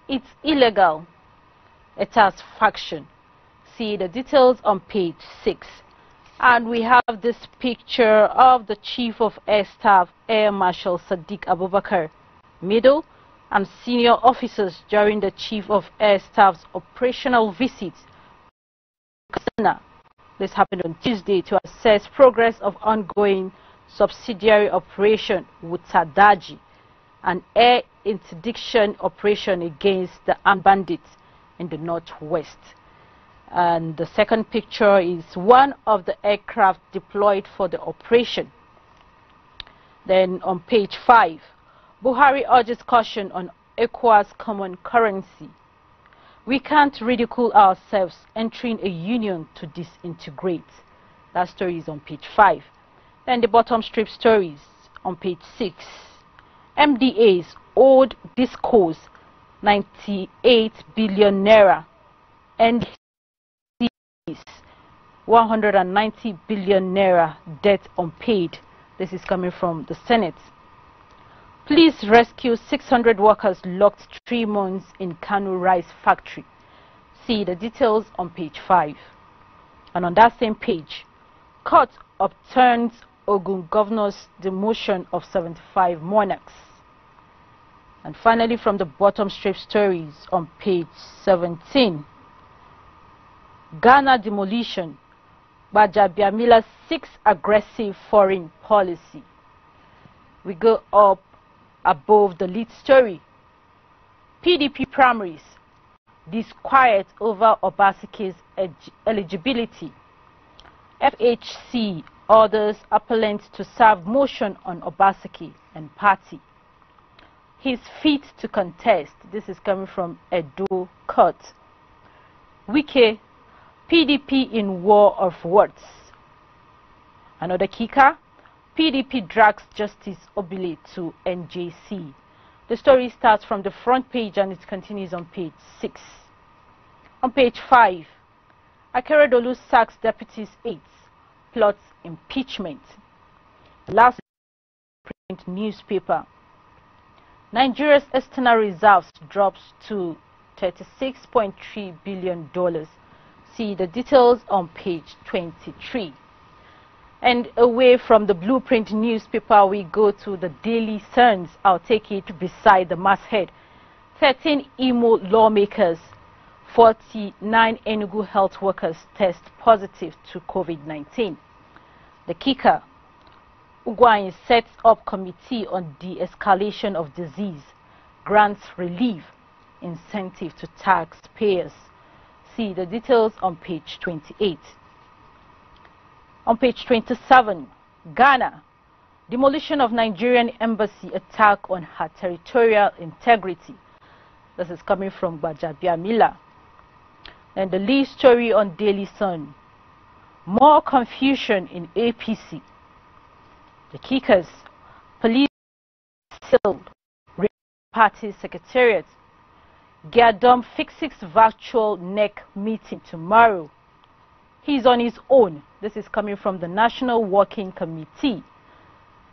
It's illegal. It has faction. See the details on page 6. And we have this picture of the Chief of Air Staff, Air Marshal Sadiq Abubakar, middle and senior officers during the Chief of Air Staff's operational visit. This happened on Tuesday to assess progress of ongoing subsidiary operation with Tadaji, an air interdiction operation against the armed bandits in the northwest. And the second picture is one of the aircraft deployed for the operation. Then on page 5, Buhari urges caution on ECOWAS common currency. We can't ridicule ourselves entering a union to disintegrate. That story is on page 5. Then the bottom strip stories on page 6. MDA's old discourse, 98 billion naira. NDC's 190 billion naira debt unpaid. This is coming from the Senate. Police rescue 600 workers locked 3 months in Kano rice factory. See the details on page 5. And on that same page, court upturns Ogun governor's demotion of 75 monarchs. And finally, from the bottom strip stories on page 17, Ghana demolition, Gbajabiamila seeks aggressive foreign policy. We go up above the lead story. PDP primaries, disquiet over Obasanjo's eligibility. FHC orders appellant to serve motion on Obaseki and party. He's fit to contest. This is coming from Edo Court. Wike, PDP in war of words. Another kicker, PDP drags Justice Obile to NJC. The story starts from the front page and it continues on page 6. On page 5, Akeredolu sacks deputies 8, plots impeachment. Last print newspaper. Nigeria's external reserves drops to $36.3 billion. See the details on page 23. And away from the blueprint newspaper, we go to the Daily Suns. I'll take it beside the masthead. 13 Imo lawmakers, 49 Enugu health workers test positive to COVID-19. The kicker, Ugwuanyi sets up committee on de-escalation of disease, grants relief, incentive to taxpayers. See the details on page 28. On page 27, Ghana, demolition of Nigerian embassy, attack on her territorial integrity. This is coming from Gbajabiamila. And the lead story on Daily Sun, more confusion in APC. The kickers, police sealed party secretariat. Giadom fixes virtual NEC meeting tomorrow. He's on his own. This is coming from the National Working Committee.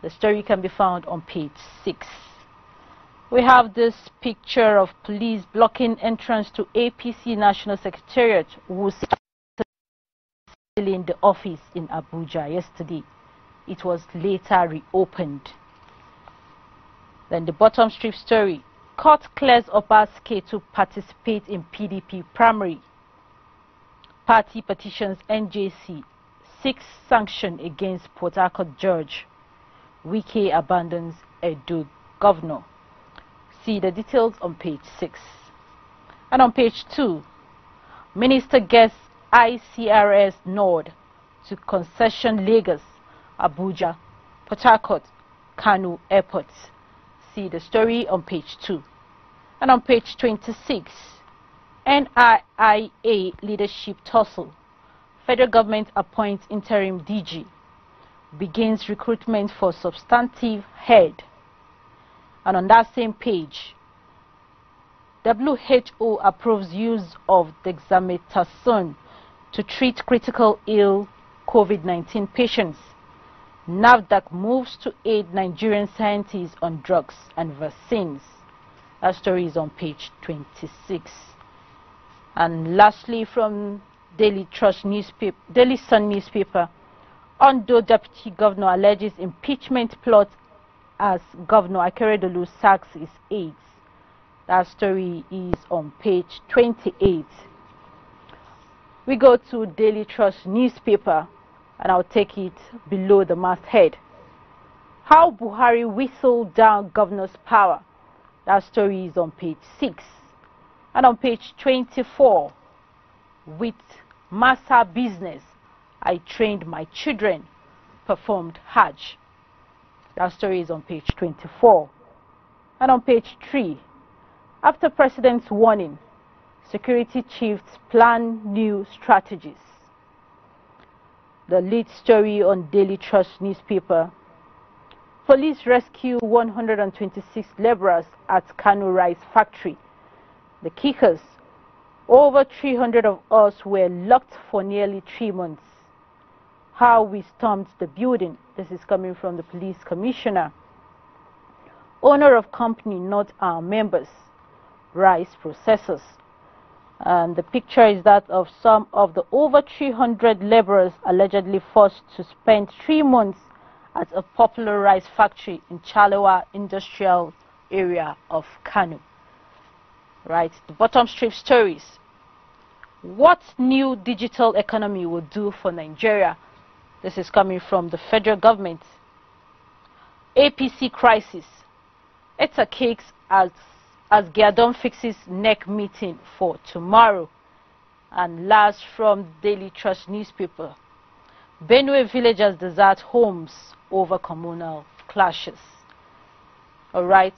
The story can be found on page 6. We have this picture of police blocking entrance to APC National Secretariat, who was still in the office in Abuja yesterday. It was later reopened. Then the bottom strip story. Court clears Obaseki to participate in PDP primary. Party petitions NJC, seeks sanction against Port Harcourt judge. Wike abandons Edo governor. See the details on page 6. And on page 2, Minister gets ICRS nod to concession Lagos, Abuja, Port Harcourt, Kano airports. See the story on page 2. And on page 26, NIIA leadership tussle. Federal government appoints interim DG. Begins recruitment for substantive head. And on that same page, WHO approves use of dexamethasone to treat critical ill COVID-19 patients. NAFDAC moves to aid Nigerian scientists on drugs and vaccines. That story is on page 26. And lastly, from Daily Sun newspaper, Ondo Deputy Governor alleges impeachment plot as Governor Akeredolu sacks his aides. That story is on page 28. We go to Daily Trust newspaper, and I'll take it below the masthead. How Buhari whistled down governor's power. That story is on page 6. And on page 24, with Massa business, I trained my children, performed Hajj. That story is on page 24. And on page 3, after President's warning, security chiefs plan new strategies. The lead story on Daily Trust newspaper, police rescue 126 laborers at Kano Rice Factory. The kickers, over 300 of us were locked for nearly 3 months. How we stormed the building. This is coming from the police commissioner. Owner of company, not our members. Rice processors. And the picture is that of some of the over 300 laborers allegedly forced to spend 3 months at a popular rice factory in Chalewa industrial area of Kano. Right, the bottom strip stories. What new digital economy will do for Nigeria? This is coming from the federal government. APC crisis. It's a case as Giadon fixes neck meeting for tomorrow. And last from Daily Trust newspaper. Benue villagers desert homes over communal clashes. Alright,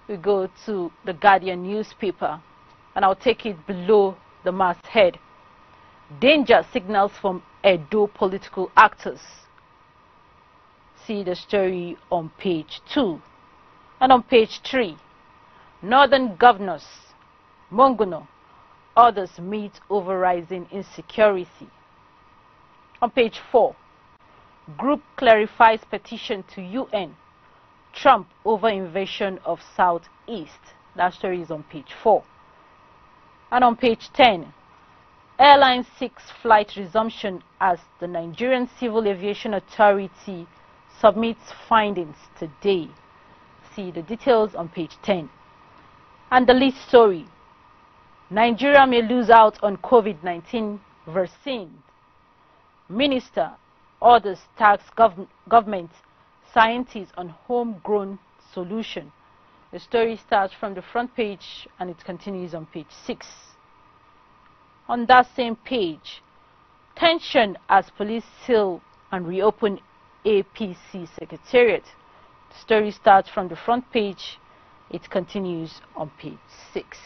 we go to the Guardian newspaper, and I'll take it below the masthead. Danger signals from Edo political actors. See the story on page 2. And on page 3, Northern governors, Monguno, others meet over rising insecurity. On page 4, group clarifies petition to UN, Trump over invasion of Southeast. That story is on page 4. And on page 10, airline seeks flight resumption as the Nigerian Civil Aviation Authority submits findings today. See the details on page 10. And the lead story, Nigeria may lose out on COVID-19 vaccine. Minister orders tax government scientists on homegrown solution. The story starts from the front page and it continues on page 6. On that same page, tension as police seal and reopen APC Secretariat. The story starts from the front page, it continues on page 6.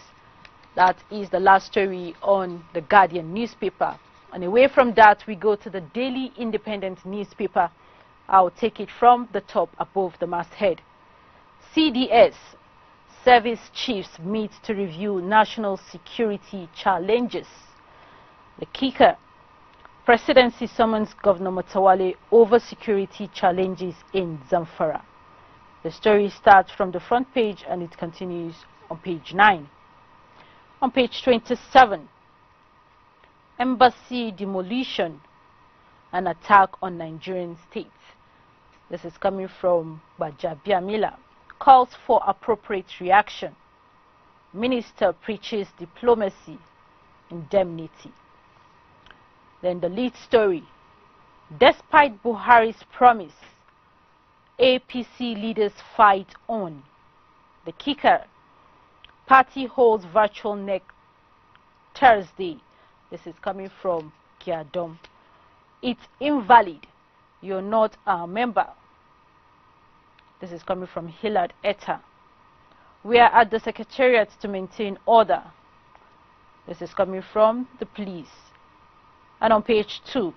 That is the last story on the Guardian newspaper. And away from that, we go to the Daily Independent newspaper. I'll take it from the top above the masthead. CDS, service chiefs meet to review national security challenges. The kicker, presidency summons Governor Motawale over security challenges in Zamfara. The story starts from the front page and it continues on page 9. On page 27, embassy demolition, an attack on Nigerian state. This is coming from Bajabiamila. Calls for appropriate reaction. Minister preaches diplomacy, indemnity. Then the lead story. Despite Buhari's promise, APC leaders fight on. The kicker. Party holds virtual neck Thursday. This is coming from Giadon. It's invalid. You're not a member. This is coming from Hillard Etta. We are at the Secretariat to maintain order. This is coming from the police. And on page 2,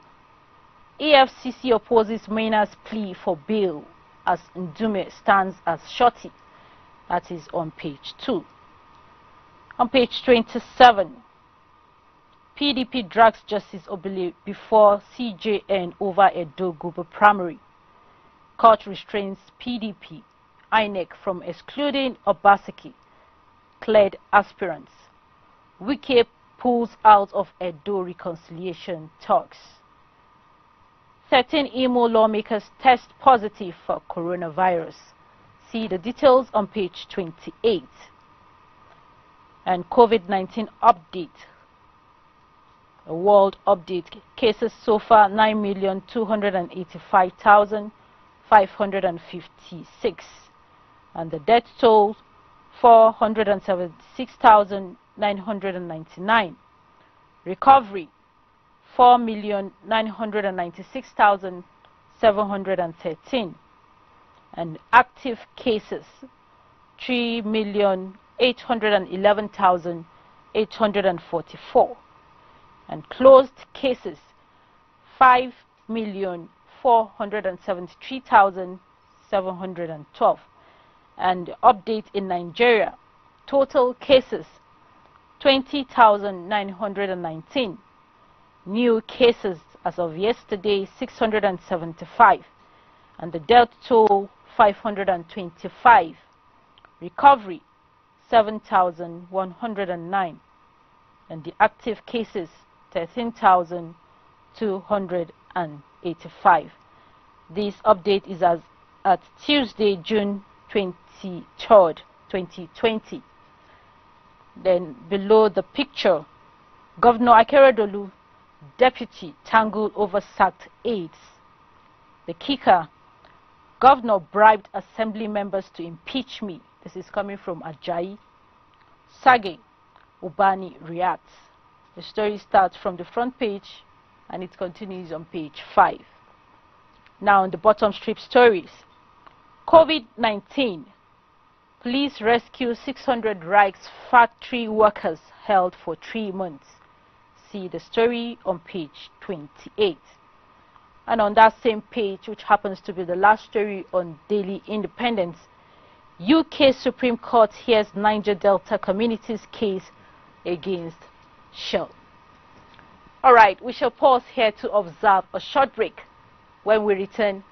EFCC opposes Maina's plea for bail as Ndume stands as shorty. That is on page 2. On page 27, PDP drags Justice Obile before CJN over Edo Guba primary. Court restrains PDP, INEC from excluding Obaseki cleared aspirants. Wike pulls out of Edo reconciliation talks. 13 Imo lawmakers test positive for coronavirus. See the details on page 28. And COVID-19 update. A world update. Cases so far 9,285,556. And the death toll 476,999. Recovery 4,996,713. And active cases 3,811,844. And closed cases 5,473,712. And update in Nigeria, total cases 20,919. New cases as of yesterday 675. And the death toll 525. Recovery 7,109. And the active cases 13,285. This update is at Tuesday, June 23rd, 2020. Then below the picture, Governor Akeredolu, deputy, tangled over sacked aides. The kicker, Governor bribed assembly members to impeach me. This is coming from Ajayi. Sage Ubani reacts. The story starts from the front page and it continues on page 5. Now on the bottom strip stories. COVID-19. Police rescue 600 Rice factory workers held for 3 months. See the story on page 28. And on that same page, which happens to be the last story on Daily Independence, UK Supreme Court hears Niger Delta community's case against Shell. Alright, we shall pause here to observe a short break. When we return,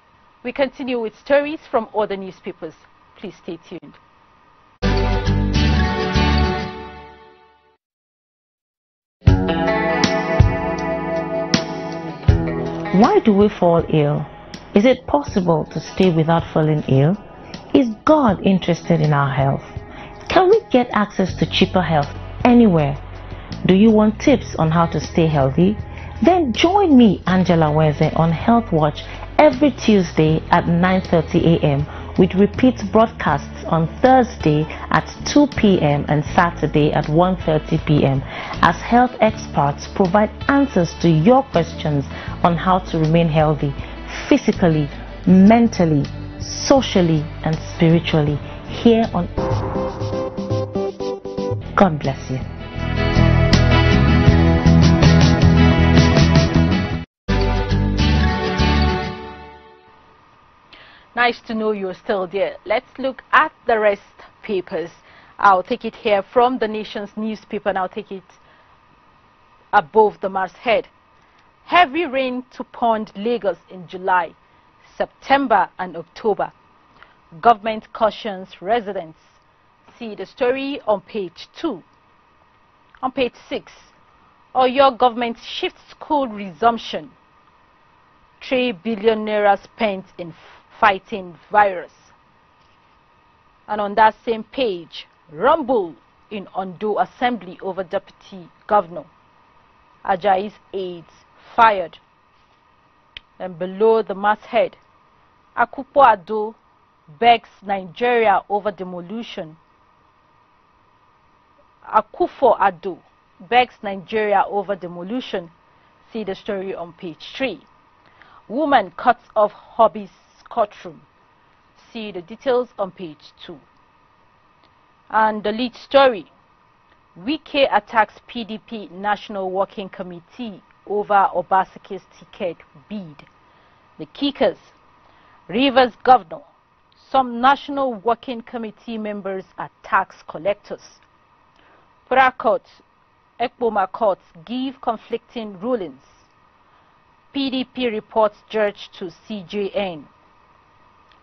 we continue with stories from other newspapers. Please stay tuned. Why do we fall ill? Is it possible to stay without falling ill? Is God interested in our health? Can we get access to cheaper health anywhere? Do you want tips on how to stay healthy? Then join me, Angela Weze, on Health Watch every Tuesday at 9:30 a.m. with repeat broadcasts on Thursday at 2 p.m. and Saturday at 1:30 p.m. as health experts provide answers to your questions on how to remain healthy physically, mentally, socially and spiritually here on. God bless you. Nice to know you're still there. Let's look at the rest papers. I'll take it here from the Nation's newspaper and I'll take it above the masthead. Heavy rain to pond Lagos in July, September and October. Government cautions residents. See the story on page 2. On page 6, Oyo government shifts school resumption. 3 billion naira spent in fighting virus. And on that same page, rumble in Ondo Assembly over deputy governor. Ajayi's aides fired. And below the masthead, Akufo-Addo begs Nigeria over demolition. Akufo-Addo begs Nigeria over demolition. See the story on page 3. Woman cuts off hobby's courtroom. See the details on page 2. And the lead story, Wike attacks PDP National Working Committee over Obasanjo's ticket bid. The kickers, Rivers Governor, some National Working Committee members are tax collectors. Prakot, Ekboma courts give conflicting rulings. PDP reports judge to CJN.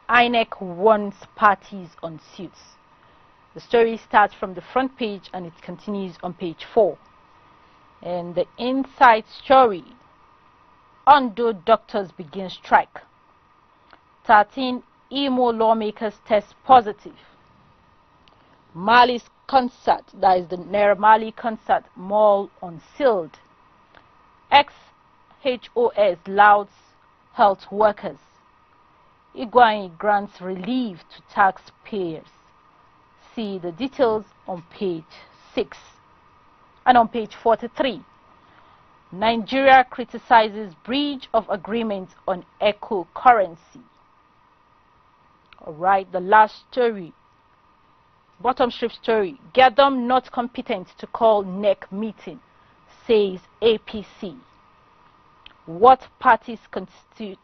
INEC warns parties on suits. The story starts from the front page and it continues on page 4. And the inside story: Ondo doctors begin strike. 13 Imo lawmakers test positive. Mali's concert, that is the Naira Mali concert mall unsealed. Ex-HOS louds health workers. Iguain grants relief to taxpayers. See the details on page 6. And on page 43, Nigeria criticizes breach of agreement on eco currency. Alright, the last story, bottom strip story: get them not competent to call NEC meeting, says APC. What party's constitution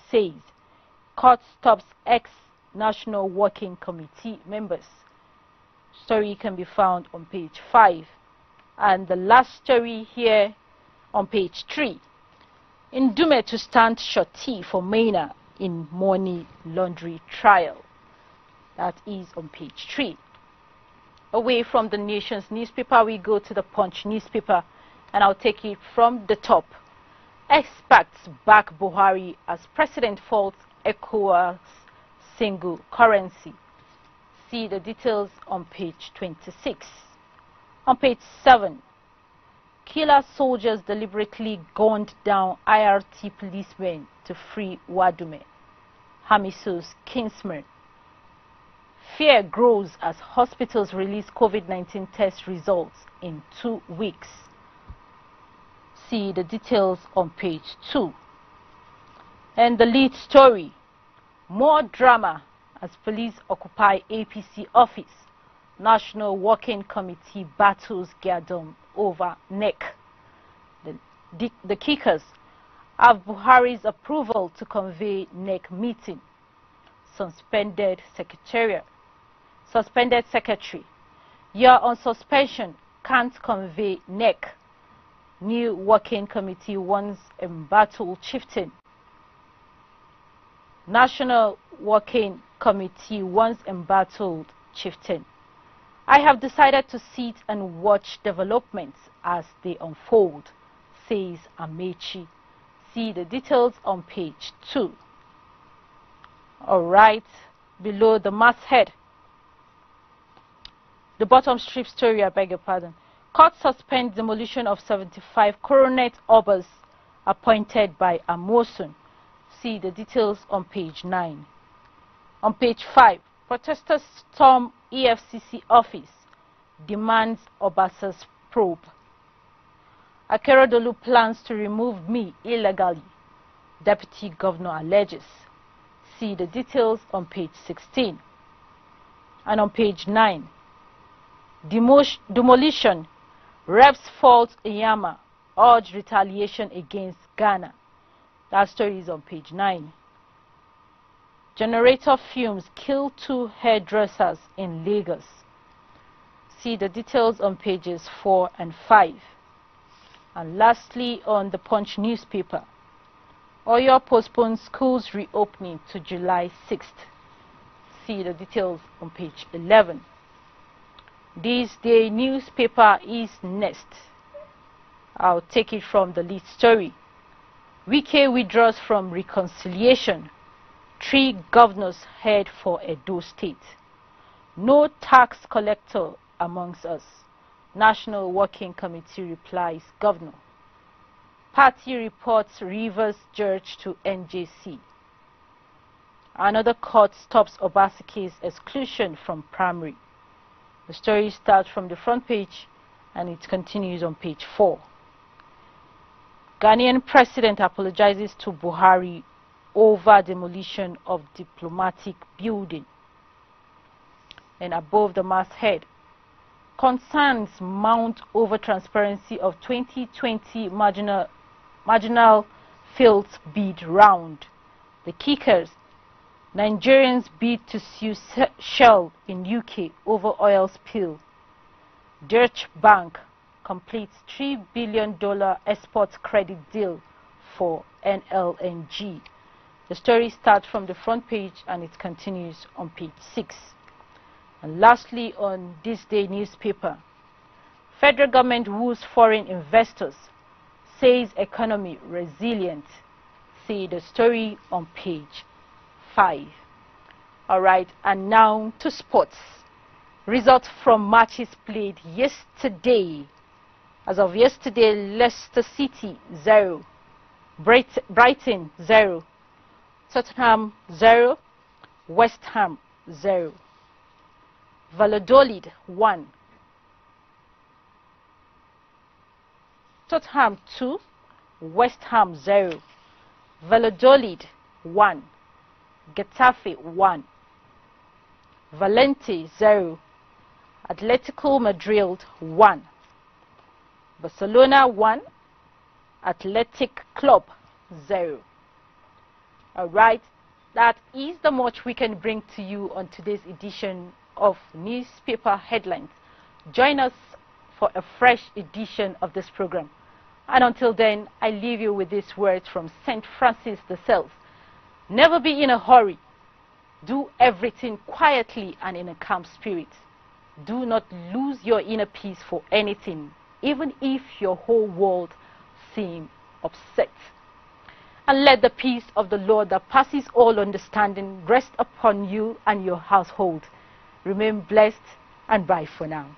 says court stops ex-National Working Committee members. Story can be found on page 5. And the last story here on page 3. Ndume to stand shorty for Maina in money laundry trial. That is on page 3. Away from the Nation's newspaper, we go to the Punch newspaper, and I'll take it from the top. Experts back Buhari as president faults ECOWAS single currency. See the details on page 26. On page 7, killer soldiers deliberately gunned down IRT policemen to free Wadume, Hamiso's kinsman. Fear grows as hospitals release COVID-19 test results in 2 weeks. See the details on page 2. And the lead story: more drama as police occupy APC office. National Working Committee battles Gadom over NEC. The kickers have Buhari's approval to convey NEC meeting. Suspended secretary. You're on suspension, can't convey NEC. New Working Committee wants embattled chieftain. National Working Committee wants embattled chieftain. I have decided to sit and watch developments as they unfold, says Amechi. See the details on page 2. Alright, below the masthead, the bottom strip story, I beg your pardon. Court suspends demolition of 75 coronet obas appointed by Amosun. See the details on page 9. On page 5, protesters storm EFCC office, demands Obasa's probe. Akeredolu plans to remove me illegally, Deputy Governor alleges. See the details on page 16. And on page 9, demolition, reps fault Iyama, urge retaliation against Ghana. That story is on page 9. Generator fumes kill 2 hairdressers in Lagos. See the details on pages 4 and 5. And lastly, on the Punch newspaper, Oyo postpones schools reopening to July 6th. See the details on page 11. This day newspaper is next. I'll take it from the lead story. Wike withdraws from reconciliation. 3 governors head for Edo State. No tax collector amongst us. National Working Committee replies governor. Party reports Rivers Judge to NJC. Another court stops Obaseki's exclusion from primary. The story starts from the front page and it continues on page 4. Ghanaian president apologizes to Buhari over demolition of diplomatic building. And above the masthead, concerns mount over transparency of 2020 marginal fields bid round. The kickers: Nigerians bid to sue Shell in UK over oil spill. Deutsche Bank completes $3 billion export credit deal for NLNG. The story starts from the front page and it continues on page 6. And lastly, on this day newspaper, federal government woos foreign investors, says economy resilient. See the story on page 5. Alright, and now to sports. Results from matches played yesterday. As of yesterday, Leicester City 0, Brighton 0, Tottenham 0, West Ham 0, Valladolid 1, Tottenham 2, West Ham 0, Valladolid 1, Getafe 1, Valente 0, Atletico Madrid 1, Barcelona 1, Athletic Club 0. Alright, that is the much we can bring to you on today's edition of Newspaper Headlines. Join us for a fresh edition of this program. And until then, I leave you with these words from St. Francis de Sales. Never be in a hurry. Do everything quietly and in a calm spirit. Do not lose your inner peace for anything, even if your whole world seems upset. And let the peace of the Lord that passes all understanding rest upon you and your household. Remain blessed and bye for now.